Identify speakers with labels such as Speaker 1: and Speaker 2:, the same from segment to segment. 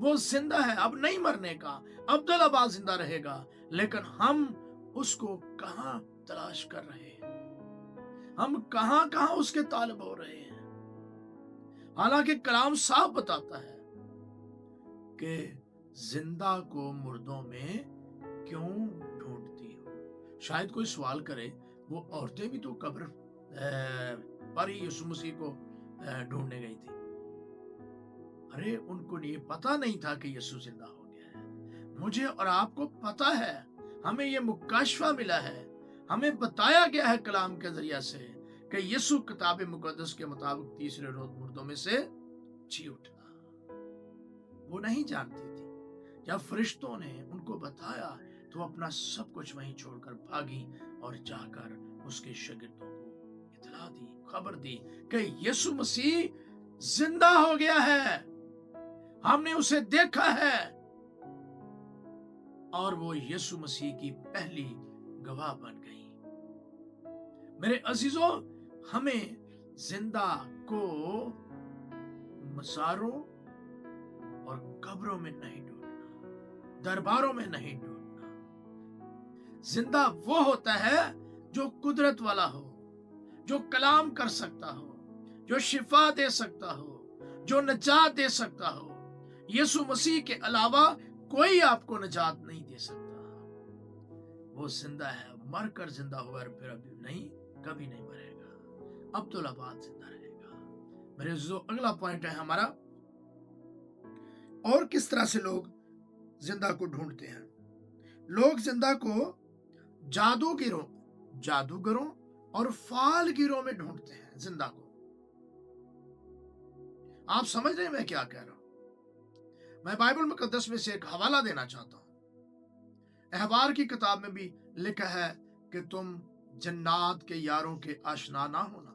Speaker 1: وہ زندہ ہے، اب نہیں مرنے کا، ابدالآباد زندہ رہے گا، لیکن ہم اس کو کہاں تلاش کر رہے ہیں؟ ہم کہاں کہاں اس کے طالب ہو رہے ہیں؟ حالانکہ کلام صاف بتاتا ہے کہ زندہ کو مردوں میں کیوں ڈھونڈتی ہو؟ شاید کوئی سوال کرے، وہ عورتیں بھی تو قبر پر ہی یسوع مسیح کو ڈھونڈنے گئی تھی۔ ارے ان کو یہ پتا نہیں تھا کہ یسوع زندہ ہو گیا ہے۔ مجھے اور آپ کو پتا ہے، ہمیں یہ مکاشفہ ملا ہے، ہمیں بتایا گیا ہے کلام کے ذریعہ سے کہ یسوع کتاب مقدس کے مطابق تیسرے روز مردوں میں سے جی اٹھا۔ وہ نہیں جانتی تھی، جب فرشتوں نے ان کو بتایا تو اپنا سب کچھ وہیں چھوڑ کر بھاگی اور جا کر اس کے شاگردوں کو اطلاع دی، خبر دی کہ یسوع مسیح زندہ ہو گیا ہے، ہم نے اسے دیکھا ہے۔ اور وہ یسوع مسیح کی پہلی گواہ بن گئی۔ میرے عزیزوں، ہمیں زندہ کو مزاروں اور قبروں میں نہیں ڈھونڈنا، درباروں میں نہیں ڈھونڈنا۔ زندہ وہ ہوتا ہے جو قدرت والا ہو، جو کلام کر سکتا ہو، جو شفا دے سکتا ہو، جو نجات دے سکتا ہو۔ یسوع مسیح کے علاوہ کوئی آپ کو نجات نہیں دے سکتا۔ وہ زندہ ہے، مر کر زندہ ہوا، اور پھر ابھی نہیں، کبھی نہیں مرے گا، ابدالآباد زندہ رہے گا۔ میرے عزیزو، اگلا پوائنٹ ہے ہمارا، اور کس طرح سے لوگ زندہ کو ڈھونڈتے ہیں۔ لوگ زندہ کو جادوگروں اور فال گیروں میں ڈھونڈتے ہیں زندہ کو۔ آپ سمجھ رہے ہیں میں کیا کہہ رہا ہوں؟ میں بائبل مقدس میں سے ایک حوالہ دینا چاہتا ہوں۔ احبار کی کتاب میں بھی لکھا ہے کہ تم جنات کے یاروں کے آشنا نہ ہونا۔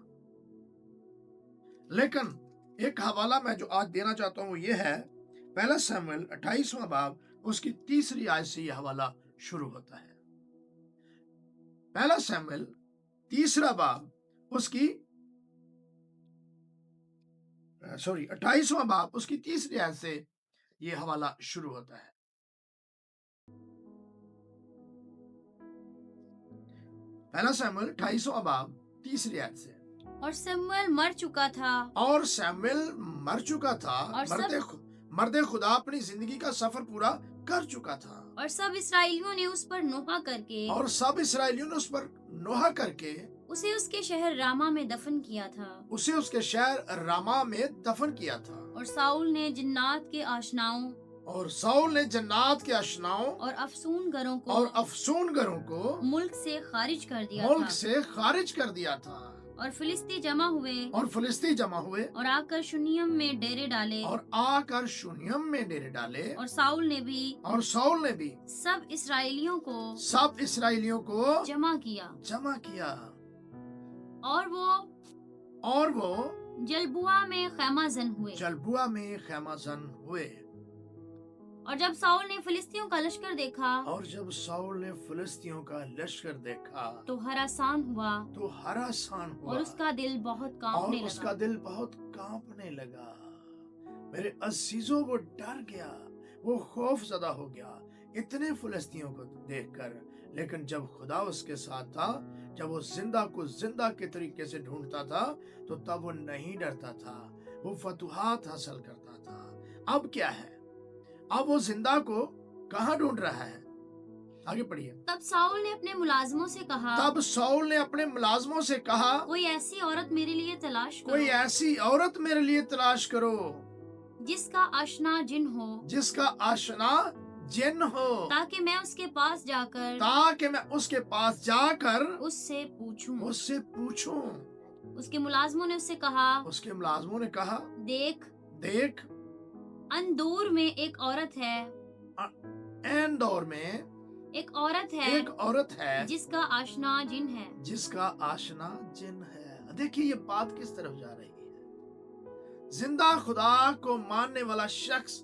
Speaker 1: لیکن ایک حوالہ میں جو آج دینا چاہتا ہوں وہ یہ ہے، پہلا سموئیل 28واں باب اس کی 3 آیت سے یہ حوالہ شروع ہوتا ہے۔ پہلا سموئیل 3 باب اس کی 28واں باب اس کی 3 آیت سے یہ حوالہ شروع ہوتا ہے۔ پہلا سموئیل 28واں باب 3 آیت سے،
Speaker 2: اور سموئیل مر چکا تھا،
Speaker 1: اور سموئیل مر چکا تھا،
Speaker 2: اور
Speaker 1: مرد خدا اپنی زندگی کا سفر پورا کر چکا تھا،
Speaker 2: اور سب اسرائیلیوں نے اس پر نوحہ کر کے اسے اس کے شہر راما میں دفن کیا تھا،
Speaker 1: اس کے شہر راما میں دفن کیا تھا۔
Speaker 2: اور ساؤل نے جنات کے آشناؤں اور افسون گروں کو ملک سے خارج کر دیا تھا، اور فلسطی جمع ہوئے اور آ کر شنیم میں ڈیرے ڈالے، اور ساؤل نے بھی سب اسرائیلیوں کو جمع کیا، اور وہ جلبوع میں خیمہ زن ہوئے۔ اور جب ساؤل نے فلسطینیوں کا لشکر دیکھا تو ہراسان ہوا، اور اس کا دل بہت کانپنے لگا۔
Speaker 1: میرے عزیزوں، وہ ڈر گیا، وہ خوف زدہ ہو گیا اتنے فلسطینیوں کو دیکھ کر۔ لیکن جب خدا اس کے ساتھ تھا، جب وہ زندہ کو زندہ کے طریقے سے ڈھونڈتا تھا، تو تب وہ نہیں ڈرتا تھا، وہ فتوحات حاصل کرتا تھا۔ اب کیا ہے؟ اب وہ زندہ کو کہاں ڈھونڈ رہا ہے؟ آگے پڑھیے۔
Speaker 2: تب ساؤل نے اپنے ملازموں سے کہا، کوئی ایسی عورت میرے لیے تلاش کرو جس کا آشنا جن ہو، تاکہ میں اس کے پاس جا کر اس سے پوچھوں۔ اس کے ملازموں نے کہا، دیکھ اندور میں ایک عورت ہے جس کا آشنا جن ہے۔
Speaker 1: دیکھیے یہ بات کس طرف جا رہی ہے۔ زندہ خدا کو ماننے والا شخص،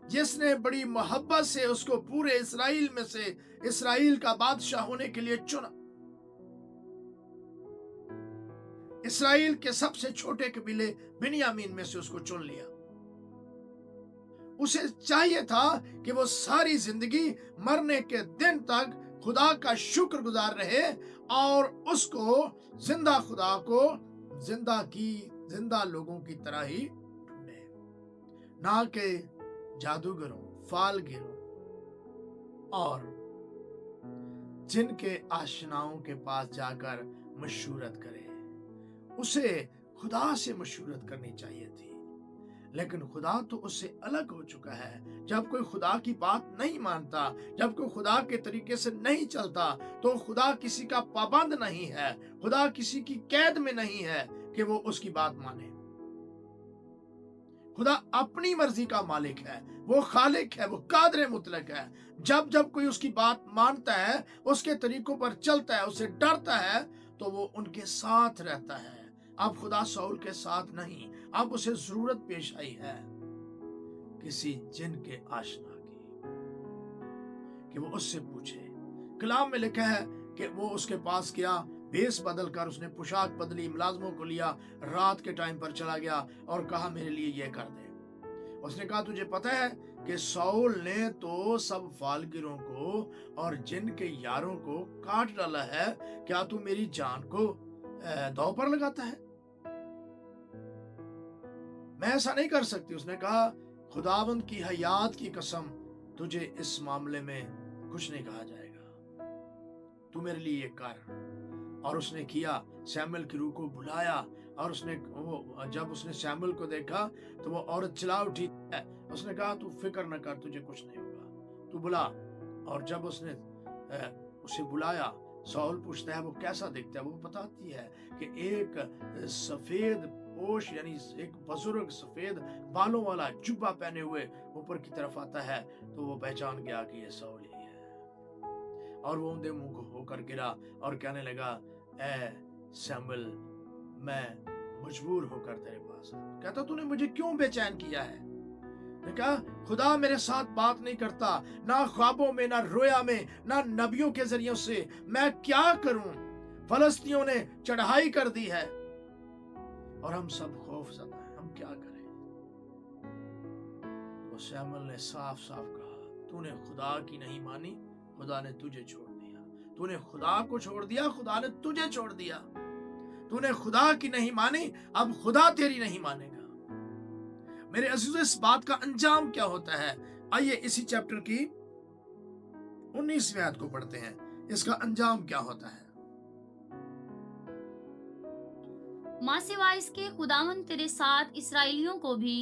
Speaker 1: جس نے بڑی محبت سے اس کو پورے اسرائیل میں سے اسرائیل کا بادشاہ ہونے کے لیے چنا، اسرائیل کے سب سے چھوٹے قبیلے بنیامین میں سے اس کو چن لیا، اسے چاہیے تھا کہ وہ ساری زندگی مرنے کے دن تک خدا کا شکر گزار رہے اور اس کو زندہ خدا کو زندہ لوگوں کی طرح ہی ڈھونڈے، نہ کہ جادوگروں، فال گروں اور جن کے آشناؤں کے پاس جا کر مشورت کرے۔ اسے خدا سے مشورت کرنی چاہیے تھی، لیکن خدا تو اس سے الگ ہو چکا ہے۔ جب کوئی خدا کی بات نہیں مانتا، جب کوئی خدا کے طریقے سے نہیں چلتا، تو خدا کسی کا پابند نہیں ہے، خدا کسی کی قید میں نہیں ہے کہ وہ اس کی بات مانے۔ خدا اپنی مرضی کا مالک ہے، وہ خالق ہے، وہ قادر مطلق ہے۔ جب کوئی اس کی بات مانتا ہے، اس کے طریقوں پر چلتا ہے، اسے ڈرتا ہے، تو وہ ان کے ساتھ رہتا ہے۔ اب خدا ساؤل کے ساتھ نہیں، اب اسے ضرورت پیش آئی ہے کسی جن کے آشنا کی، کہ وہ اس سے پوچھے۔ کلام میں لکھا ہے کہ وہ اس کے پاس گیا، بیس بدل کر اس نے پوشاک بدلی، ملازموں کو لیا، رات کے ٹائم پر چلا گیا اور کہا میرے لیے یہ کر دے۔ اس نے کہا تجھے پتہ ہے کہ ساؤل نے تو سب فالگروں کو اور جن کے یاروں کو کاٹ ڈالا ہے، کیا تو میری جان کو داؤ پر لگاتا ہے؟ میں ایسا نہیں کر سکتی۔ اس نے کہا خداوند کی حیات کی قسم، تجھے اس معاملے میں کچھ نہیں کہا جائے گا، تو میرے لیے یہ کر۔ اور اس نے کیا، سیموئیل کی روح کو بلایا، اور جب اس نے سیموئیل کو دیکھا تو وہ عورت چلا اٹھی ہے۔ اس نے کہا تو فکر نہ کر، تجھے کچھ نہیں ہوگا، تو بلا۔ اور جب اس نے اسے بلایا، ساؤل پوچھتا ہے وہ کیسا دکھتا ہے، وہ بتاتی ہے کہ ایک سفید پوش، یعنی ایک بزرگ سفید بالوں والا جبہ پہنے ہوئے اوپر کی طرف آتا ہے، تو وہ پہچان گیا کہ یہ ساؤل ہی ہے۔ اور وہ اندھے منہ ہو کر گرا اور کہنے لگا اے سیموئیل، میں مجبور ہو کر تیرے پاس آیا۔ کہتا تو نے مجھے کیوں بے چین کیا ہے؟ نے کہا خدا میرے ساتھ بات نہیں کرتا، نہ خوابوں میں، نہ رویا میں، نہ نبیوں کے ذریعے سے، میں کیا کروں؟ فلسطینیوں نے چڑھائی کر دی ہے اور ہم سب خوف زدہ ہیں، ہم کیا کریں؟ تو سیموئیل نے صاف صاف کہا تو نے خدا کی نہیں مانی، خدا نے تجھے چھوڑ دیا۔ تو نے خدا کو چھوڑ دیا، خدا نے تجھے چھوڑ دیا۔ تو نے خدا کی نہیں مانی، اب خدا تیری نہیں مانے گا۔ میرے عزیزو، اس بات کا انجام کیا ہوتا ہے؟ آئیے اسی چیپٹر کی 19ویں آیت کو پڑھتے ہیں، اس کا انجام کیا ہوتا ہے؟
Speaker 2: ماں سوائے اس کے خداوند تیرے ساتھ اسرائیلیوں کو بھی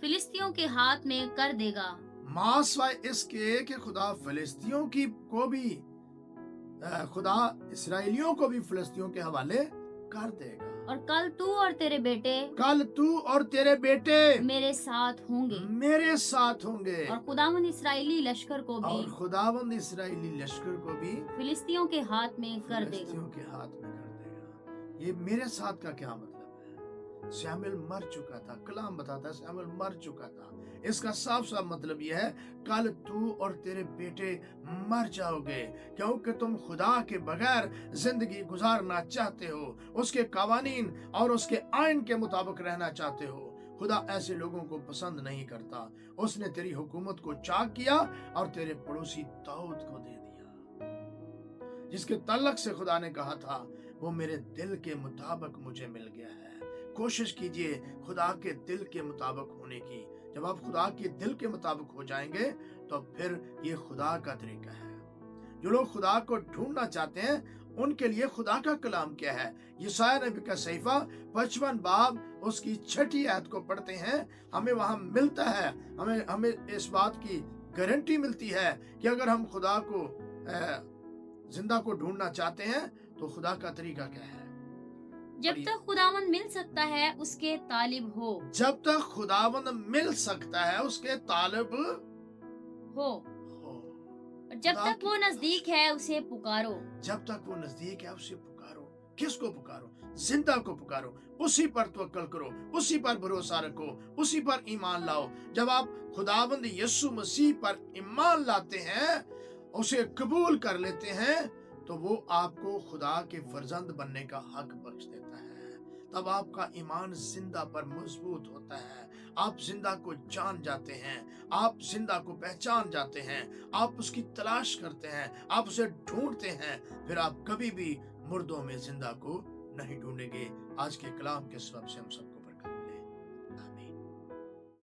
Speaker 2: فلسطینیوں کے ہاتھ میں کر دے گا۔
Speaker 1: ماں سوائے اس کے کہ خدا فلسطینیوں کو بھی خدا اسرائیلیوں کو بھی فلسطینیوں کے حوالے کر دے گا۔
Speaker 2: اور کل تو اور تیرے بیٹے میرے ساتھ ہوں گے، اور خداوند اسرائیلی لشکر کو بھی فلسطینیوں کے ہاتھ میں کر دے گا۔
Speaker 1: یہ میرے ساتھ کا کیا مطلب ہے؟ سیموئیل مر چکا تھا، کلام بتاتا ہے سیموئیل مر چکا تھا۔ اس کا صاف صاف مطلب یہ ہے کل تو اور تیرے بیٹے مر جاؤ گے، کیونکہ تم خدا کے بغیر زندگی گزارنا چاہتے ہو، اس کے قوانین اور اس کے آئین کے مطابق رہنا چاہتے ہو۔ خدا ایسے لوگوں کو پسند نہیں کرتا۔ اس نے تیری حکومت کو چاک کیا اور تیرے پڑوسی داؤد کو دے دیا، جس کے تعلق سے خدا نے کہا تھا وہ میرے دل کے مطابق مجھے مل گیا ہے۔ کوشش کیجئے خدا کے دل کے مطابق ہونے کی۔ جب آپ خدا کے دل کے مطابق ہو جائیں گے تو پھر یہ خدا کا طریقہ ہے۔ جو لوگ خدا کو ڈھونڈنا چاہتے ہیں ان کے لیے خدا کا کلام کیا ہے؟ یسایہ نبی کا صحیفہ 55 باب اس کی 6 آیت کو پڑھتے ہیں، ہمیں وہاں ملتا ہے، ہمیں اس بات کی گارنٹی ملتی ہے کہ اگر ہم خدا کو زندہ کو ڈھونڈنا چاہتے ہیں تو خدا کا طریقہ کیا ہے؟
Speaker 2: جب تک خداوند مل سکتا ہے اس کے طالب ہو،
Speaker 1: جب تک خداوند مل سکتا ہے اس کے طالب
Speaker 2: ہو، جب تک وہ نزدیک ہے اسے پکارو۔
Speaker 1: جب تک وہ نزدیک ہے اسے پکارو۔ کس کو پکارو؟ زندہ کو پکارو، اسی پر توکل کرو، اسی پر بھروسہ رکھو، اسی پر ایمان لاؤ۔ جب آپ خداوند یسوع مسیح پر ایمان لاتے ہیں، اسے قبول کر لیتے ہیں، تو وہ آپ کو خدا کے فرزند بننے کا حق بخش دیتا ہے۔ تب آپ کا ایمان زندہ پر مضبوط ہوتا ہے، آپ زندہ کو جان جاتے ہیں، آپ زندہ کو پہچان جاتے ہیں، آپ اس کی تلاش کرتے ہیں، آپ اسے ڈھونڈتے ہیں، پھر آپ کبھی بھی مردوں میں زندہ کو نہیں ڈھونڈیں گے۔ آج کے کلام کے سبب سے ہم سب